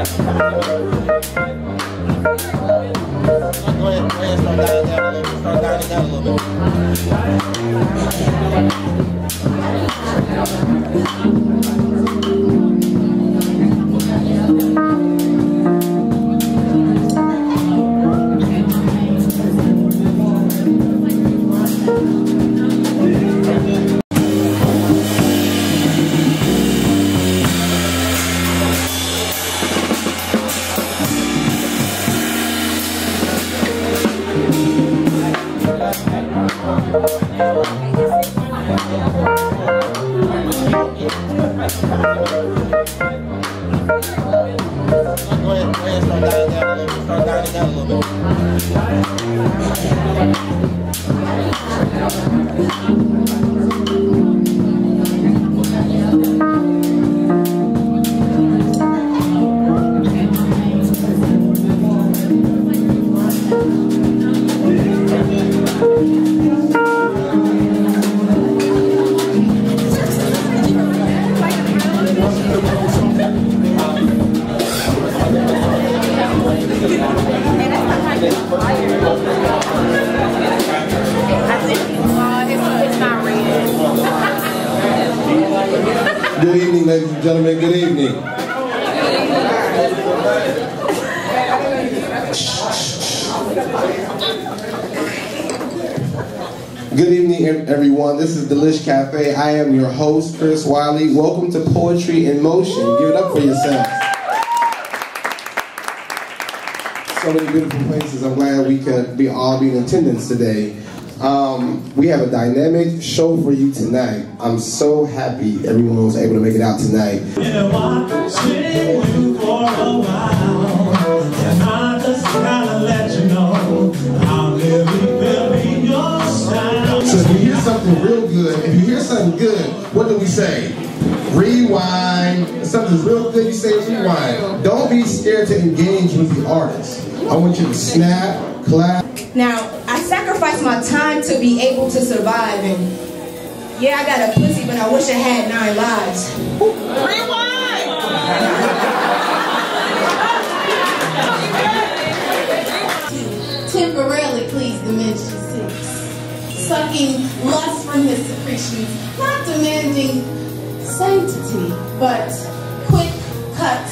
Start dialing down a little bit. Start dialing down a little bit. Good evening, ladies and gentlemen. Good evening. Good evening, everyone. This is Delish Cafe. I am your host, Chris Wiley. Welcome to Poetry in Motion. Give it up for yourselves. So many beautiful places. I'm glad we could all be in attendance today. We have a dynamic show for you tonight. I'm so happy everyone was able to make it out tonight. You for a while, and I just gotta let you know I'll really be your style. So if you hear something real good, if you hear something good, what do we say? Rewind. If something's real good, you say rewind. Don't be scared to engage with the artist. I want you to snap, clap. Now, I sacrificed my time to be able to survive, and yeah, I got a pussy, but I wish I had 9 lives. Rewind! Temporarily please Dimension 6. Sucking lust from his secretions, not demanding sanctity, but quick cut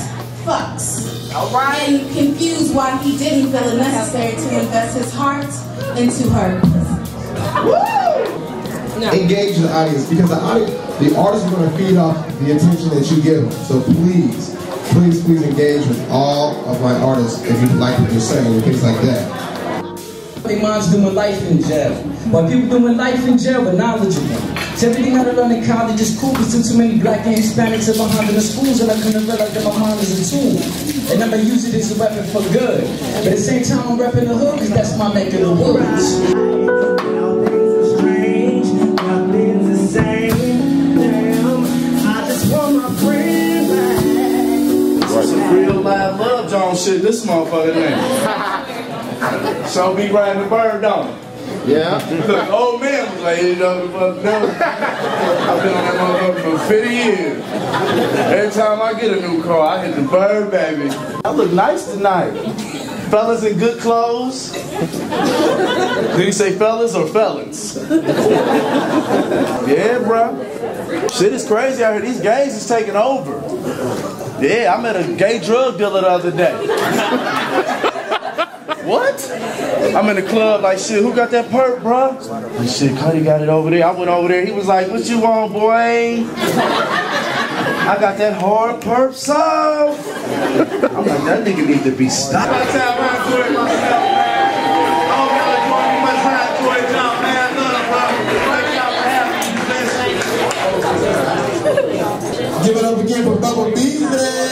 fucks. Alright. And confused why he didn't feel it necessary to invest his heart into her. Woo! No. Engage the audience, because the artist is going to feed off the attention that you give them. So please, please, please engage with all of my artists if you like what you're saying and things like that. Their minds doing life in jail. While people doing life in jail but knowledgeable. So everything I learned in college is cool, because too many black and Hispanics are behind in the schools, and I couldn't realize that my mind is a tool. And I'ma use it as a weapon for good. But at the same time I'm repping the hood, because that's my neck of the woods. Now things are strange, nothing's the same. Damn, I just want my friend back. Right. Some real live love John shit, this motherfucker name. So be riding the bird, don't it? Yeah. Look, old man was like, you know, I've been on that motherfucker for 50 years. Every time I get a new car, I hit the bird, baby. I look nice tonight. Fellas in good clothes. Did he say fellas or felons? Yeah, bro. Shit is crazy out here. These gangs is taking over. Yeah, I met a gay drug dealer the other day. What? I'm in the club like, shit, who got that perp, bro? Like, shit, Cuddy got it over there. I went over there. He was like, what you want, boy? I got that hard perp soft. I'm like, that nigga need to be stopped. Give it up again for Bubba Beasley.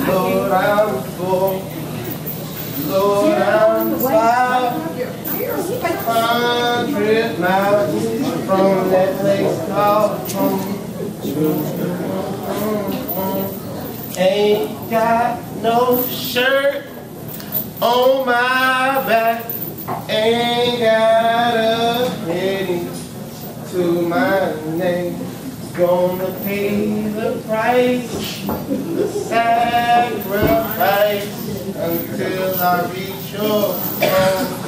Slow down, slow down, 500 miles from that place called home. Ain't got no shirt on my back. Ain't got a penny to my name. Gonna pay the price, the sacrifice, until I reach your home.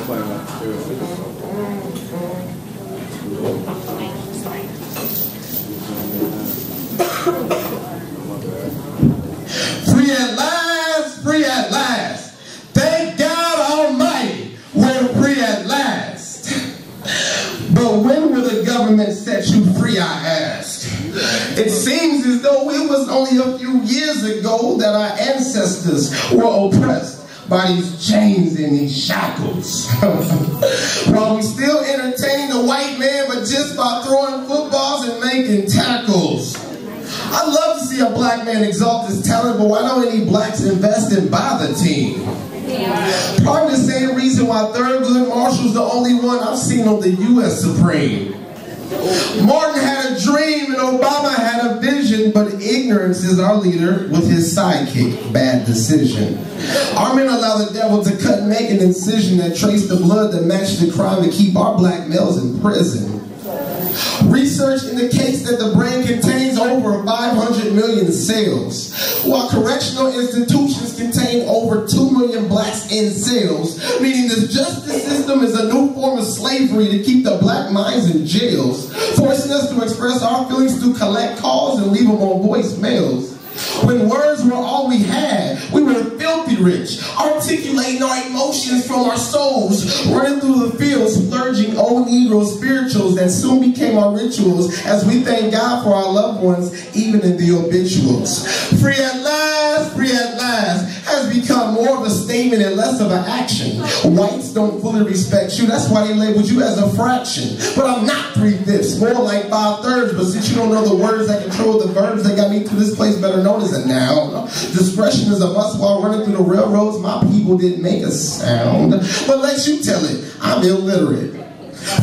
Free at last, free at last. Thank God Almighty, we're free at last. But when will the government set you free, I ask? It seems as though it was only a few years ago that our ancestors were oppressed by these chains and these shackles. While we still entertain the white man, but just by throwing footballs and making tackles. I'd love to see a black man exalt his talent, but why don't any blacks invest and buy the team? Probably the same reason why Thurgood Marshall's the only one I've seen on the U.S. Supreme. Martin had a dream and Obama had a vision, but ignorance is our leader with his sidekick, bad decision. Our men allow the devil to cut and make an incision that trace the blood that matched the crime to keep our black males in prison. Research indicates that the brain contains over 500 million cells, while correctional institutions contain over 2 million blacks in cells, meaning the justice system is a new form of slavery to keep the black minds in jails, forcing us to express our feelings through collect calls and leave them on voicemails. When words were all we had, we were filthy rich, articulating our emotions from our souls, running through the fields, splurging old Negro spirituals that soon became our rituals as we thank God for our loved ones, even in the obituals. Free at last has become more of a statement and less of an action. Whites don't fully respect you, that's why they labeled you as a fraction. But I'm not 3/5, more like 5/3, but since you don't know the words that control the verbs that got me to this place, better known as a noun. Discretion is a must while running through the railroads. My people didn't make a sound. But let you tell it, I'm illiterate.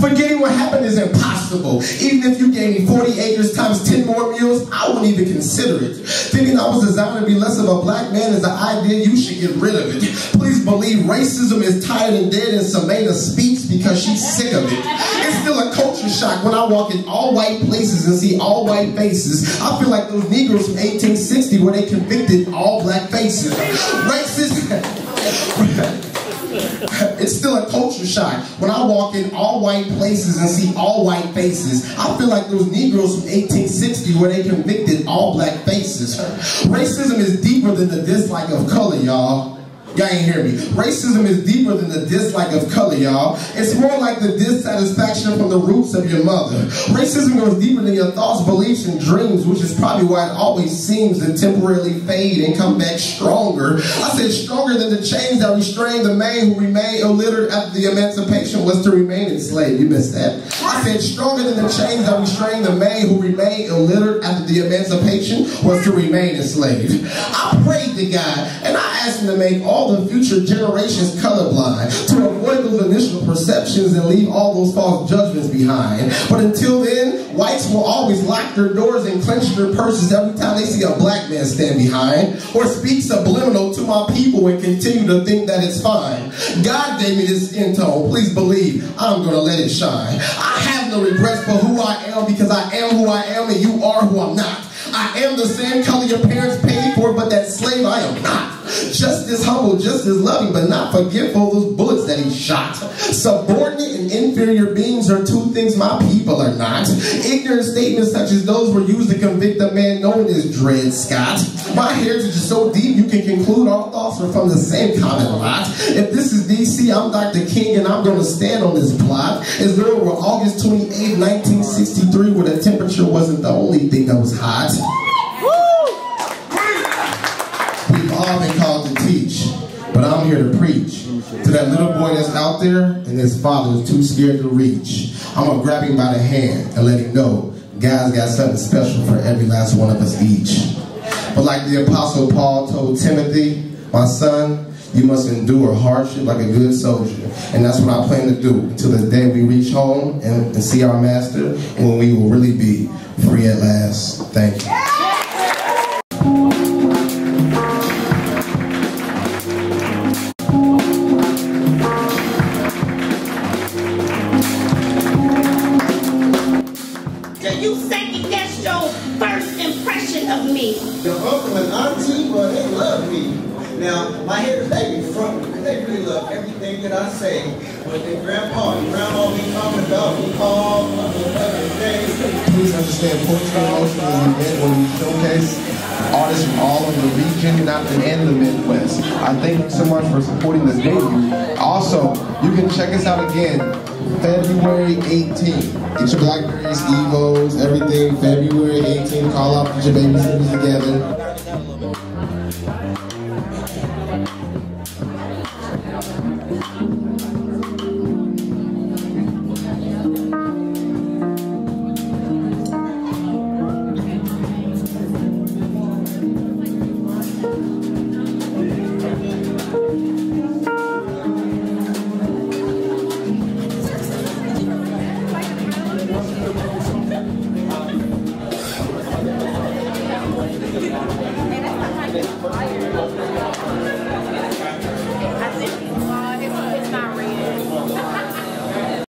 Forgetting what happened is impossible. Even if you gave me 40 acres times 10 more meals, I wouldn't even consider it. Thinking I was designed to be less of a black man is an idea, you should get rid of it. Please believe racism is tired and dead, and Samantha speaks because she's sick of it. It's still a culture shock when I walk in all white places and see all white faces. I feel like those Negroes from 1860 where they convicted all black faces. Racism. It's still a culture shock when I walk in all white places and see all white faces. I feel like those Negroes from 1860 where they convicted all black faces. Racism is deeper than the dislike of color, y'all. Y'all ain't hear me. Racism is deeper than the dislike of color, y'all. It's more like the dissatisfaction from the roots of your mother. Racism goes deeper than your thoughts, beliefs, and dreams, which is probably why it always seems to temporarily fade and come back stronger. I said stronger than the chains that restrain the man who remained illiterate after the emancipation was to remain enslaved. You missed that. I said stronger than the chains that restrain the man who remained illiterate after the emancipation was to remain enslaved. I prayed to God and I asked him to make all the future generations colorblind, to avoid those initial perceptions and leave all those false judgments behind. But until then, whites will always lock their doors and clench their purses every time they see a black man stand behind, or speak subliminal to my people and continue to think that it's fine. God gave me this skin tone. Please believe I'm going to let it shine. I have no regrets for who I am, because I am who I am and you are who I'm not. I am the same color your parents paid for, but that slave I am not. Just as humble, just as loving, but not forgetful of those bullets that he shot. Subordinate and inferior beings are two things my people are not. Ignorant statements such as those were used to convict a man known as Dred Scott. My heritage is so deep you can conclude our thoughts are from the same common lot. If this is DC, I'm Dr. King and I'm going to stand on this plot as though it were August 28, 1963, where the temperature wasn't the only thing that was hot. We've all been called to teach, but I'm here to preach to that little boy that's out there and his father is too scared to reach. I'm going to grab him by the hand and let him know God's got something special for every last one of us each. But like the Apostle Paul told Timothy, my son, you must endure hardship like a good soldier. And that's what I plan to do until the day we reach home and see our master, and when we will really be free at last. Thank you. me. Your uncle and auntie, well, they love me. Now, my head baby front me, because they really love everything that I say. But their grandpa and grandma be talking about me all other days. Please understand, Poetry in Motion is an event where we showcase artists from all over the region, not the end of the Midwest. I thank you so much for supporting this debut. Also, you can check us out again February 18th. Get your Blackberries, Evos, everything. February 18th. Call out, put your babysitters together.